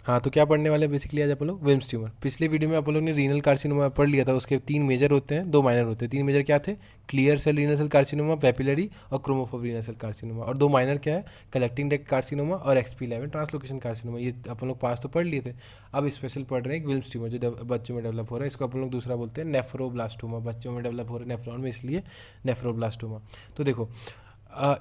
हाँ, तो क्या पढ़ने वाले हैं बेसिकली आज अपन लोग? Wilms tumour. पिछले वीडियो में अपन लोग ने रीनल कार्सिनोमा पढ़ लिया था, उसके 3 मेजर होते हैं, 2 माइनर होते हैं। 3 मेजर क्या थे? Clear cell renal cell carcinoma, papillary और क्रोमोफोब रीनल सेल कार्सिनोमा। और 2 माइनर क्या है? कलेक्टिंग डेक्ट कार्सिनोमा और XP11 ट्रांसलोकेशन कार्सिनोमा। ये अपन लोग 5 तो पढ़ लिए थे। अब स्पेशल पढ़ रहे हैं विल्म्स ट्यूमर, जो बच्चों में डेवलप हो रहा है। इसको अपन लोग दूसरा बोलते हैं नेफ्रोब्लास्टोमा। बच्चों में डेवलप हो रहा है नेफ्रॉन में, इसलिए नेफ्रोब्लास्टोमा। तो देखो,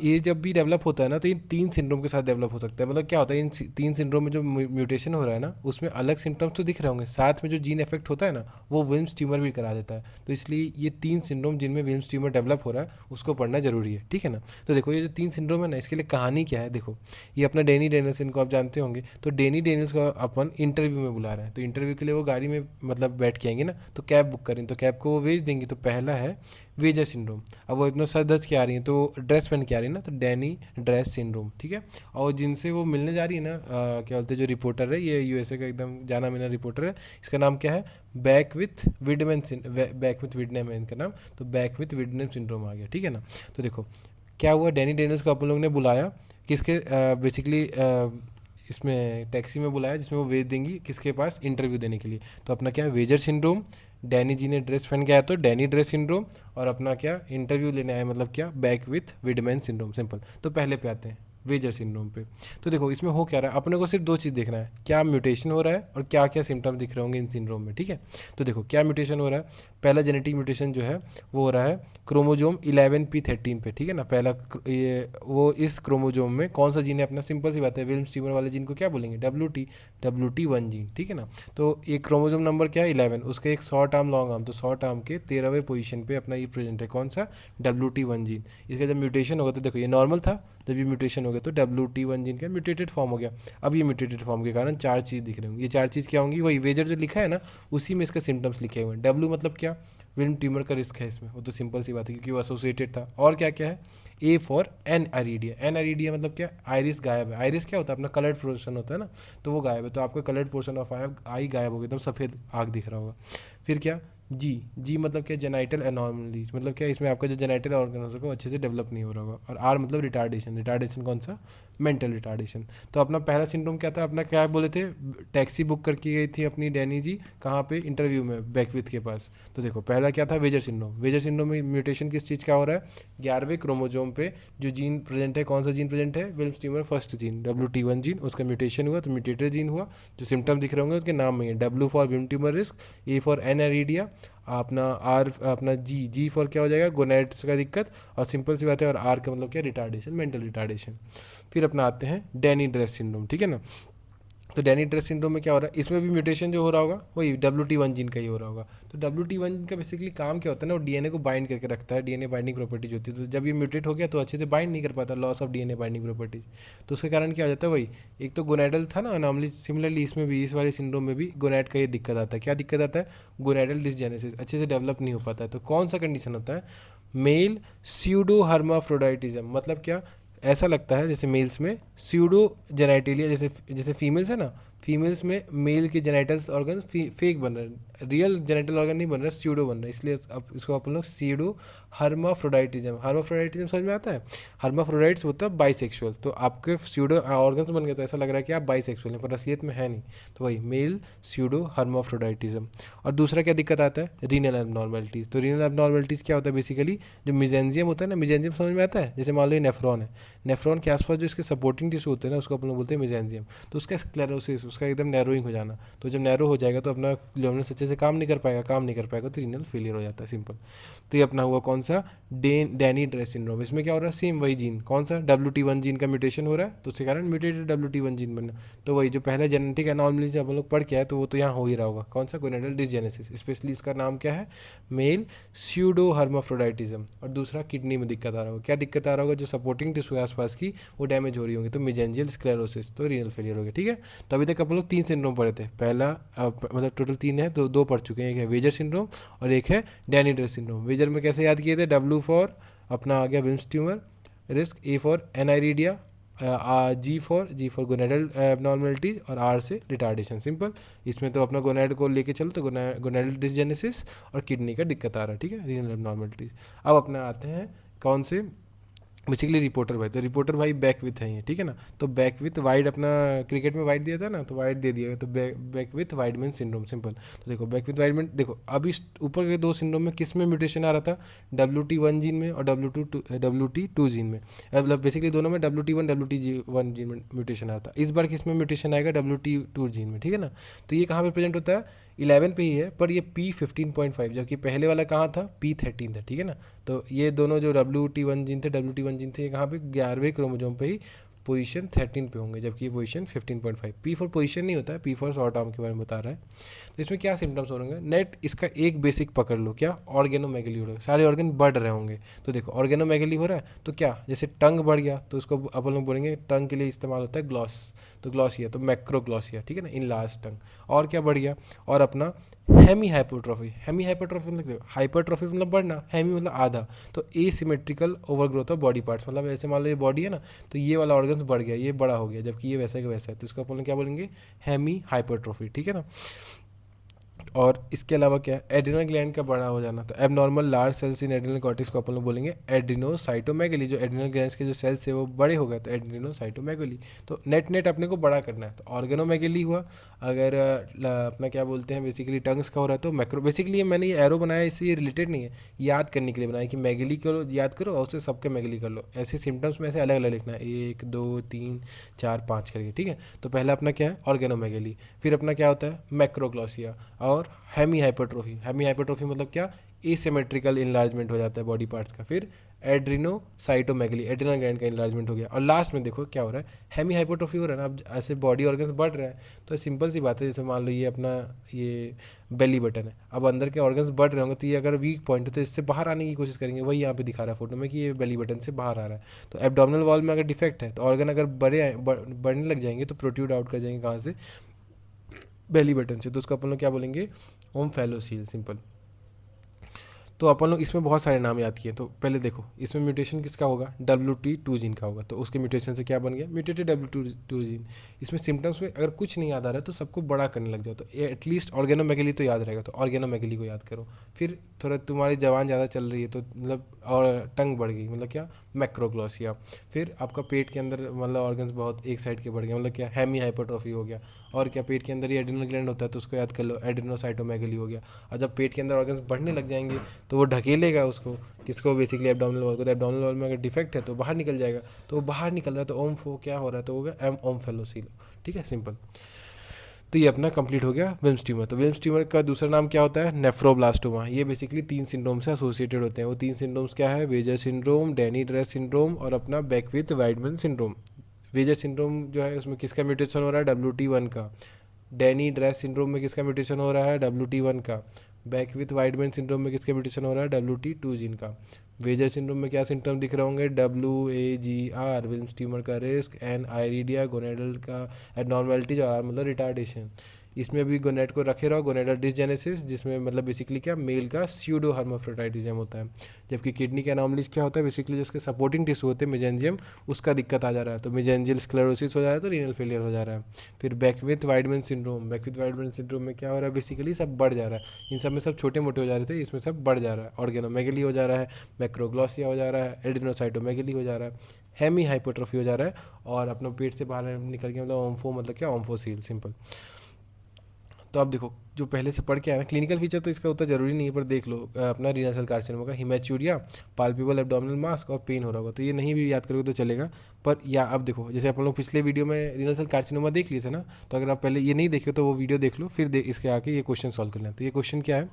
ये जब भी डेवलप होता है ना, तो इन 3 सिंड्रोम के साथ डेवलप हो सकता है। मतलब क्या होता है, इन 3 सिंड्रोम में जो म्यूटेशन हो रहा है ना, उसमें अलग सिम्टम्स तो दिख रहे होंगे, साथ में जो जीन इफेक्ट होता है ना, वो विल्म्स ट्यूमर भी करा देता है। तो इसलिए ये 3 सिंड्रोम जिनमें विल्म्स ट्यूमर डेवलप हो रहा है, उसको पढ़ना जरूरी है, ठीक है ना। तो देखो, ये जो 3 सिंड्रोम है ना, इसके लिए कहानी क्या है, देखो। ये अपना डेनी डेनियल्स, इनको आप जानते होंगे। तो डेनी डेनियल्स को अपन इंटरव्यू में बुला रहे हैं। तो इंटरव्यू के लिए वो गाड़ी में मतलब बैठ के आएंगे ना, तो कैब बुक करेंगे, तो कैब को वो भेज देंगे। तो पहला है वेजर सिंड्रोम। अब वो इतना सर धज के आ रही है, तो ड्रेस पहन के आ रही है ना, तो डैनी ड्रेस सिंड्रोम, ठीक है। और जिनसे वो मिलने जा रही है ना, क्या बोलते हैं, जो रिपोर्टर है, ये यूएसए का एकदम जाना माना रिपोर्टर है। इसका नाम क्या है? Beckwith Wiedemann, Beckwith Wiedemann है इनका नाम। तो बैक विथ विडनेम सिंड्रोम आ गया, ठीक है ना। तो देखो क्या हुआ, डैनी डेनियल्स को अपन लोग ने बुलाया, किसके बेसिकली इसमें टैक्सी में बुलाया, जिसमें वो भेज देंगी किसके पास? इंटरव्यू देने के लिए। तो अपना क्या है? Vaser syndrome. डैनी जी ने ड्रेस पहन के आया तो डैनी ड्रेस सिंड्रोम। और अपना क्या? इंटरव्यू लेने आया, मतलब क्या? Back with Wiedemann syndrome, simple. तो पहले पे आते हैं वेजर सिंड्रोम पे। तो देखो इसमें हो क्या रहा है, अपने को सिर्फ 2 चीज़ देखना है, क्या म्यूटेशन हो रहा है और क्या क्या सिम्टम्स दिख रहे होंगे इन सिंड्रोम में, ठीक है। तो देखो क्या म्यूटेशन हो रहा है। पहला जेनेटिक म्यूटेशन जो है वो हो रहा है क्रोमोजोम 11p13 पे, ठीक है ना। पहला ये वो इस क्रोमोजोम में कौन सा जीन है अपना? सिंपल सी बात है, विल्म्स ट्यूमर वाले जीन को क्या बोलेंगे? WT1 जीन, ठीक है ना। तो ये क्रोमोजोम नंबर क्या है? 11। उसका एक शॉर्ट आर्म लॉन्ग आर्म, तो शॉर्ट आर्म के 13वें पोजीशन पे अपना ये प्रेजेंट है, कौन सा? WT1 gene. इसका जब म्यूटेशन होगा, तो देखो ये नॉर्मल था, जब ये म्यूटेशन हो गया तो WT1 जीन का म्यूटेटेड फॉर्म हो गया। अब ये म्यूटेटेड फॉर्म के कारण 4 चीज़ दिख रही होंगी। ये 4 चीज़ क्या होंगी? वही वेजर जो लिखा है ना, उसी में इसका सिम्टम्स लिखे हुए हैं। W मतलब क्या? विल्म ट्यूमर का रिस्क है इसमें, वो तो सिंपल सी बात है क्योंकि वो एसोसिएटेड था। और क्या क्या है? A for aniridia. Aniridia मतलब क्या? आइरिस गायब है। आइरिस क्या होता है? अपना कलर्ड पोर्शन होता है ना, तो वो गायब है। तो आपका कलर्ड पोर्शन ऑफ आई गायब हो गया, एकदम सफ़ेद आग दिख रहा होगा। फिर क्या? जी मतलब क्या? जेनाइटल एनॉर्मलीज, मतलब क्या? इसमें आपका जो जेनाइटल ऑर्गन होगा वो अच्छे से डेवलप नहीं हो रहा होगा। और आर मतलब रिटार्डेशन। रिटार्डेशन कौन सा? Mental retardation. तो अपना पहला सिंड्रोम क्या था अपना? क्या बोले थे? टैक्सी बुक करके गई थी अपनी डैनी जी, कहाँ पे? इंटरव्यू में, बैकविथ के पास। तो देखो पहला क्या था? वेजर सिंड्रोम। वेजर सिंड्रोम में म्यूटेशन किस चीज़ का हो रहा है? 11वें क्रोमोजोम पे जो जीन प्रेजेंट है, कौन सा जीन प्रेजेंट है? Wilms tumour first gene, WT1 gene, उसका म्यूटेशन हुआ, तो म्यूटेटेड जीन हुआ। जो सिम्टम दिख रहे होंगे उसके नाम में है। W for Wilms tumour risk, A for aniridia, अपना आर अपना जी फॉर क्या हो जाएगा? गोनेट्स का दिक्कत। और सिंपल सी बात है, और आर का मतलब क्या? Retardation, mental retardation. फिर अपना आते हैं डैनी ड्रेस सिंड्रोम, ठीक है ना। तो डैनी ड्रेस सिंड्रोम में क्या हो रहा है? इसमें भी म्यूटेशन जो हो रहा होगा वही WT1 जीन का ही हो रहा होगा। तो WT1 जीन का बेसिकली काम क्या होता है ना, वो डीएनए को बाइंड करके रखता है। डीएनए बाइंडिंग प्रॉपर्टीज होती है, तो जब ये म्यूटेट हो गया तो अच्छे से बाइंड नहीं कर पाता, loss of DNA binding properties. तो उसके कारण क्या हो जाता है? वही एक तो गोनेडल था ना नॉर्मली, सिमिलरली इसमें भी, इस वाले सिंड्रोम में भी गोनेड का ये दिक्कत आता है। क्या दिक्कत आता है? गोनेडल डिसजेनेसिस, अच्छे से डेवलप नहीं हो पाता है। तो कौन सा कंडीशन होता है? Male pseudo hermaphroditism. मतलब क्या? ऐसा लगता है जैसे मेल्स में स्यूडो जेनाइटेलिया, जैसे जैसे फीमेल्स है ना, फीमेल्स में मेल के जेनाइटल्स ऑर्गन फेक बन रहे हैं, रियल जेनाइटल ऑर्गन नहीं बन रहा है, स्यूडो बन रहा है। इसलिए अब इसको अपन लोग स्यूडो हर्माफ्रोडाइटिज्म। हर्माफ्रोडाइटिज्म समझ में आता है? हर्माफ्रोडाइट्स होता है बाइसेक्सुअल, तो आपके स्यूडो ऑर्गन्स बन गए तो ऐसा लग रहा है कि आप बाइसेक्सुअल हैं, पर असलियत में है नहीं। तो वही मेल स्यूडो हर्माफ्रोडाइटिज्म। और दूसरा क्या दिक्कत आता है? Renal abnormalities. तो रीनल एबनॉर्मेलिटीज़ क्या होता है? बेसिकली जो मिजेंजियम होता है ना, मिजेंजियम समझ में आता है? जैसे मान लो ये नेफ्रॉन है, नेफ्रॉन के आसपास जो इसके सपोर्टिंग टिश्यू होते हैं ना, उसको अपन लोग बोलते हैं मिजेंजियम। तो उसका स्क्लेरोसिस, उसका एकदम नैरोइंग हो जाना। तो जब नैरो हो जाएगा तो अपना ल्यूमिनस अच्छे से काम नहीं कर पाएगा, काम नहीं कर पाएगा तो रीनल फेलियर हो जाता है, सिंपल। तो ये अपना हुआ कौन सा? Danny dress syndrome. इसमें क्या हो रहा है? सेम वही जीन, कौन सा? WT1 जीन का म्यूटेशन हो रहा है, तो उसके कारण म्यूटेटेड WT1 जीन बनना। तो वही जो पहले जेनेटिक एनॉर्मली जब हम लोग पढ़ के आए, तो वो तो यहाँ हो ही रहा होगा, कौन सा? Gonadal dysgenesis. स्पेशली इसका नाम क्या है? Male pseudo hermaphroditism. और दूसरा किडनी में दिक्कत आ रहा होगा। क्या दिक्कत आ रहा होगा? जो सपोर्टिंग टिश्यू है आसपास की, वो डैमेज हो रही होंगी, तो मिजेंजियल स्क्लेरोसिस, तो रीनल फेलियर हो गया, ठीक है। तो अभी तक अपन लोग 3 सिंड्रोम पढ़े थे। पहला मतलब टोटल 3 है, तो 2 पढ़ चुके हैं। एक है वेजर सिंड्रोम और एक है डैनी ड्रेस सिंड्रोम। वेजर में कैसे याद किए थे? W फॉर अपना आ गया Wilms tumour risk, A for aniridia, G for gonadal abnormalities, और R से रिटार्डेशन, सिंपल। इसमें तो अपना गोनेड को लेके चलो, तो गोनेडल डिसजेनेसिस और किडनी का दिक्कत आ रहा है, ठीक है, रीनल एबनॉर्मेलिटीज। अब अपना आते हैं कौन से? बेसिकली रिपोर्टर भाई, तो रिपोर्टर भाई बैक विथ है ये, ठीक है ना। तो बैक विथ वाइड, अपना क्रिकेट में वाइड दिया था ना, तो वाइड दे दिया, तो बैक विथ वाइडमैन सिंड्रोम, सिंपल। तो देखो बैक विथ वाइडमैन, देखो अब इस ऊपर के दो सिंड्रोम में किस में म्यूटेशन आ रहा था, WT1 जीन में और WT2 जीन में, मतलब बेसिकली दोनों में WT1 WT1 जीन में म्यूटेशन आ रहा था। इस बार किस में म्यूटेशन आएगा, WT2 जीन में, ठीक है ना। तो ये कहाँ पे प्रेजेंट होता है, 11 पे ही है, पर ये P15.5, जबकि पहले वाला कहाँ था, P13 था, ठीक है ना। तो ये दोनों जो WT1 जीन थे ये कहाँ पे, 11वें क्रोमोजोम पे ही पोजीशन 13 पे होंगे, जबकि ये पोजीशन 15.5। पी फॉर पोजीशन नहीं होता है, पी फॉर शॉर्ट आर्म के बारे में बता रहा है। तो इसमें क्या सिम्टम्स होंगे, नेट इसका एक बेसिक पकड़ लो, क्या, ऑर्गेनोमेगली हो रहा है, सारे ऑर्गन बढ़ रहे होंगे। तो देखो ऑर्गेनोमेगली हो रहा है तो क्या, जैसे टंग बढ़ गया तो उसको अपन लोग बोलेंगे, टंग के लिए इस्तेमाल होता है ग्लॉस, तो ग्लॉसिया, तो मैक्रोग्लॉसिया, ठीक है ना, इन लार्ज टंग। और क्या बढ़ गया, और अपना हेमी हाइपोट्रोफी, हेमी हाइपोट्रोफी मतलब हाइपरट्रोफी मतलब बढ़ना, हेमी मतलब आधा, तो asymmetrical overgrowth of body parts, मतलब ऐसे मान लो ये बॉडी है ना, तो ये वाला ऑर्गन्स बढ़ गया, ये बड़ा हो गया, जबकि ये वैसा का वैसा है, तो इसको अपन क्या बोलेंगे, हेमी हाइपरट्रोफी, ठीक है ना। और इसके अलावा क्या है, एड्रिनल ग्लैंड का बड़ा हो जाना, तो एबनॉर्मल लार्ज सेल्स इन एड्रिनल कॉर्टेक्स को अपन लोग बोलेंगे एड्रिनोसाइटोमेगली, जो एड्रिनल ग्लैंड्स के जो सेल्स है वो बड़े हो गए, तो एड्रिनोसाइटोमेगली। तो नेट नेट अपने को बड़ा करना है, तो ऑर्गेनोमेगली हुआ। अगर अपना क्या बोलते हैं, बेसिकली टंग्स का हो रहा है तो मैक्रो, बेसिकली ये मैंने ये एरो बनाया इससे ये रिलेटेड नहीं है, याद करने के लिए बनाया कि मैगली करो, याद करो और उससे सबके मैगली कर लो, ऐसे सिम्टम्स में ऐसे अलग अलग लिखना है, 1 2 3 4 5 करके, ठीक है। तो पहला अपना क्या है, ऑर्गेनोमेगली, फिर अपना क्या होता है, मैक्रोग्लॉसिया, और हेमी हाइपरट्रोफी, हेमी हाइपरट्रोफी मतलब क्या, एसिमेट्रिकल इनलार्जमेंट हो जाता है बॉडी पार्ट्स का, फिर एड्रिनोसाइटोमेगली, एड्रिनल ग्लैंड का इनलार्जमेंट हो गया, और लास्ट में देखो क्या हो रहा है, हेमी हाइपरट्रोफी हो रहा है ना, अब ऐसे बॉडी ऑर्गन्स बढ़ रहे हैं, तो सिंपल सी बात है, जैसे मान लो ये अपना ये बेली बटन है, अब अंदर के ऑर्गन्स बढ़ रहे होंगे, तो ये अगर वीक पॉइंट है तो इससे बाहर आने की कोशिश करेंगे, वही यहाँ पे दिखा रहा है फोटो में कि ये बेली बटन से बाहर आ रहा है। तो एब्डोमिनल वॉल में अगर डिफेक्ट है तो ऑर्गन अगर बढ़ने लग जाएंगे तो प्रोट्रूड आउट कर जाएंगे, कहाँ से, बेली बटन से, तो उसको अपन लोग क्या बोलेंगे, ओम्फेलोसील, सिंपल। तो अपन लोग इसमें बहुत सारे नाम याद किए, तो पहले देखो इसमें म्यूटेशन किसका होगा, WT2 जीन का होगा, तो उसके म्यूटेशन से क्या बन गया, म्यूटेटेड W2 जीन। इसमें सिम्टम्स में अगर कुछ नहीं याद आ रहा है तो सबको बड़ा करने लग जाओ, तो एटलीस्ट ऑर्गेनोमेगली तो याद रहेगा, तो ऑर्गेनोमेगली को याद करो। फिर थोड़ा तुम्हारी जवान ज़्यादा चल रही है तो मतलब, और टंग बढ़ गई मतलब क्या, मैक्रोग्लॉसिया। फिर आपका पेट के अंदर मतलब ऑर्गन्स बहुत एक साइड के बढ़ गए, मतलब क्या, हेमी हाइपरट्रोफी हो गया। और क्या, पेट के अंदर ही एड्रिनल ग्लैंड होता है तो उसको याद कर लो, एड्रिनोसाइटोमेगली हो गया। और जब पेट के अंदर ऑर्गन्स बढ़ने लग जाएंगे तो वो ढकेलेगा उसको, किसको, बेसिकली एब्डोमिनल वॉल को, तो एब्डोमिनल वॉल में अगर डिफेक्ट है तो बाहर निकल जाएगा, तो वो बाहर निकल रहा है तो ओम्फो क्या हो रहा है, तो हो गया ओम्फेलोसील, ठीक है, सिंपल। तो ये अपना कंप्लीट हो गया विल्म्स ट्यूमर। तो विल्म्स ट्यूमर का दूसरा नाम क्या होता है, नेफ्रोब्लास्टोमा। ये बेसिकली 3 सिंड्रोम से एसोसिएटेड होते हैं, वो 3 सिंड्रोम्स क्या है, वेजर सिंड्रोम, डेनी ड्रेस सिंड्रोम और अपना बैकविथ वाइडमैन सिंड्रोम। वेजर सिंड्रोम जो है उसमें किसका म्यूटेशन हो रहा है, WT1 का। डेनी ड्रेस सिंड्रोम में किसका म्यूटेशन हो रहा है, WT1 का। बैक विथ वाइडमैन सिंड्रोम में किसका म्यूटेशन हो रहा है, WT2 जीन का। वेजर सिंड्रोम में क्या सिम्टम दिख रहे होंगे, WAGR, विल्म्स ट्यूमर का रिस्क, एन आयरिडिया, गोनेडल का एबनॉर्मेलिटीज, और मतलब रिटार्डेशन। इसमें भी गोनेड को रखे रहो, गोनेडल डिसजेनेसिस, जिसमें मतलब बेसिकली क्या, मेल का स्यूडो हर्माफ्रोडाइटिज्म होता है। जबकि किडनी के एनॉमलीज क्या होता है, बेसिकली जिसके सपोर्टिंग टिश्यू होते हैं मेजेंजियम, उसका दिक्कत आ जा रहा है, तो मेजेंजियल स्क्लेरोसिस हो जा रहा है, तो रीनल फेलियर हो जा रहा है। फिर बैकविथ वाइडमैन सिंड्रोम, बैकविथ वाइडमैन सिंड्रोम में क्या हो रहा है, बेसिकली सब बढ़ जा रहा है, इन सब में सब छोटे मोटे हो जा रहे थे, इसमें सब बढ़ जा रहा है, ऑर्गेनोमेगली हो जा रहा है, मैक्रोग्लॉसिया हो जा रहा है, एडिनोसाइटोमेगली हो जा रहा है, हेमी हाइपोट्रोफी हो जा रहा है, और अपना पेट से बाहर निकल के मतलब ओम्फो मतलब क्या, ओम्फोसील, सिंपल। तो आप देखो जो पहले से पढ़ के आया ना, क्लिनिकल फीचर तो इसका उतना जरूरी नहीं है, पर देख लो अपना रीनल सेल कार्सिनोमा का हिमैचूरिया, पाल्पेबल एब्डोमिनल मास्क और पेन हो रहा होगा, तो ये नहीं भी याद करोगे तो चलेगा। पर या अब देखो, जैसे अपन लोग पिछले वीडियो में रीनल सेल कार्सिनोमा देख लिए थे ना, तो अगर आप पहले ये नहीं देखे तो वो वीडियो देख लो, फिर इसके आके ये क्वेश्चन सॉल्व कर लें। तो ये क्वेश्चन क्या है,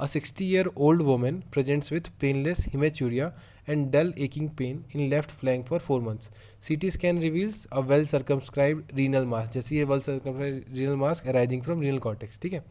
A 60-year-old woman presents with painless hematuria and dull aching pain in left flank for 4 months. CT scan reveals a well circumscribed renal mass, जैसे ये well circumscribed renal mass arising from renal cortex, ठीक है।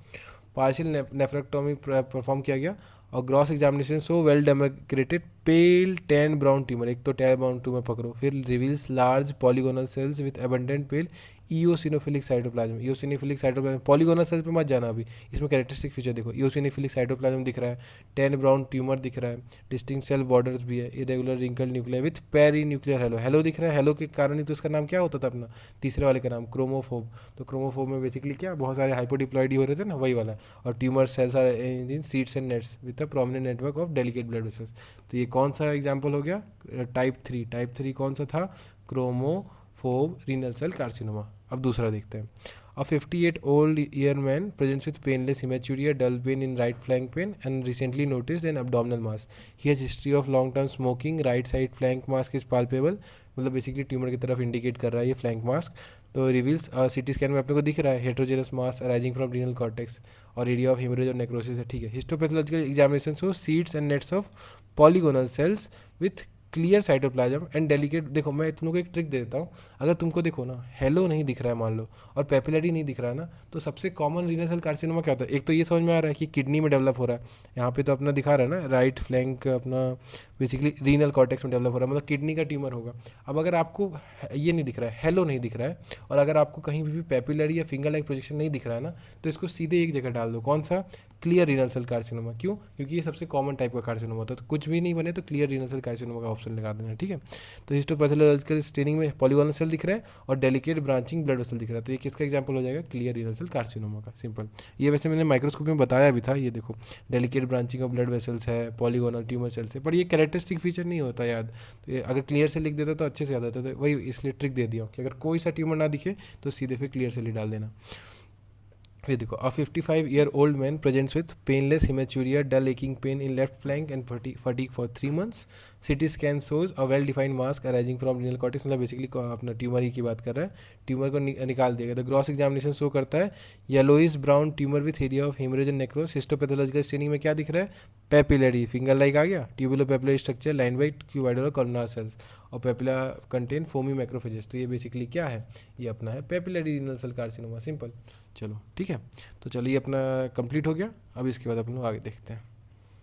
Partial nephrectomy perform किया गया, और gross examination so well demonstrated pale tan brown tumour, एक तो tan brown tumour पकड़ो, फिर reveals large polygonal cells with abundant pale eosinophilic cytoplasm, eosinophilic cytoplasm, polygonal cell पे मत जाना अभी, इसमें कैरेक्टरिस्टिक फीचर देखो, ईओसिनोफिलिक साइटोप्लाज्म दिख रहा है, टैन ब्राउन ट्यूमर दिख रहा है, डिस्टिंक्ट सेल बॉर्डर्स भी है, irregular wrinkle nuclear with perinuclear halo, halo दिख रहा है, हेलो के कारण ही तो इसका नाम क्या होता था अपना तीसरे वाले का नाम क्रोमोफोब। तो क्रोमोफोब में बेसिकली क्या बहुत सारे हाइपोडिप्लॉइडी हो रहे थे ना, वही वाला। और tumour cells are in sheets and nests with a prominent network of delicate blood vessels. तो ये कौन सा एग्जाम्पल हो गया, टाइप थ्री कौन सा था, क्रोमोफोब रीनल सेल कार्सिनोमा। अब दूसरा देखते हैं। A 58-old-year man presents with painless hematuria, dull pain in right flank pain, and recently noticed an abdominal mass. He has history of long-term smoking. Right side flank mask is palpable. मतलब basically tumour की तरफ indicate कर रहा है ये flank mask. तो reveals CT scan में अपने को दिख रहा है heterogeneous mass arising from renal cortex और एरिया ऑफ हेमरेज और नेक्रोसिस है, ठीक है। Histopathological examination show seeds and nets of polygonal cells with clear cytoplasm and delicate. देखो मैं तुम लोग को एक ट्रिक दे देता हूँ, अगर तुमको देखो ना हेलो नहीं दिख रहा है मान लो और पेपिलरी नहीं दिख रहा है ना, तो सबसे कॉमन रीनल सेल कार्सिनोमा क्या होता है, एक तो ये समझ में आ रहा है कि किडनी में डेवलप हो रहा है, यहाँ पे तो अपना दिखा रहा है ना राइट फ्लैंक अपना बेसिकली रीनल कॉर्टेक्स में डेवलप हो रहा है, मतलब किडनी का ट्यूमर होगा। अब अगर आपको ये नहीं दिख रहा है, हेलो नहीं दिख रहा है, और अगर आपको कहीं भी पेपिलरी या फिंगर लाइक प्रोजेक्शन नहीं दिख रहा है ना, तो इसको सीधे एक जगह डाल दो, कौन सा, क्लियर रीनल सेल कार्सिनोमा। क्यों, क्योंकि ये सबसे कॉमन टाइप का कार्सिनोमा होता है, तो कुछ भी नहीं बने तो क्लियर रीनल सेल कार्सिनोमा का ऑप्शन लगा देना, ठीक है। तो हिस्टोपैथोलॉजिकल स्टेनिंग में पॉलीगोनल सेल दिख रहा है और डेलिकेट ब्रांचिंग ब्लड वेसल दिख रहा है, तो ये किसका एग्जांपल हो जाएगा, क्लियर रीनल सेल कार्सिनोमा का, सिंपल। ये वैसे मैंने माइक्रोस्कोप में बताया भी था, ये देखो delicate branching of blood vessels है, पॉलीगोनल ट्यूमर सेल्स है, पर ये कैरेक्टरिस्टिक फीचर नहीं होता याद, तो ये अगर क्लियर से लिख देता तो अच्छे से याद आता, तो वही इसलिए ट्रिक दे दिया कि अगर कोई सा ट्यूमर ना दिखे तो सीधे फिर क्लियर से ही डाल देना। ये देखो, a 55-year-old man presents with painless hematuria, dull aching pain in left flank and fatigue for 3 months. CT scan shows a well-defined mask arising from renal cortex, मतलब बेसिकली अपना ट्यूमर ही की बात कर रहा है, ट्यूमर को निकाल दिया गया। द ग्रॉस एग्जामिनेशन शो करता है yellowish brown tumour with area of haemorrhage and necrosis. Histopathological staining में क्या दिख रहा है, पेपिलरी फिंगर लाइक आ गया, tubulopapillary structure line by cuboidal और कॉलमनार सेल्स, और पेपिला कंटेन फोमी मैक्रोफेजेस। तो ये बेसिकली क्या है, ये अपना है papillary renal cell carcinoma, simple. चलो ठीक है, तो चलिए अपना कंप्लीट हो गया। अब इसके बाद अपन लोग आगे देखते हैं।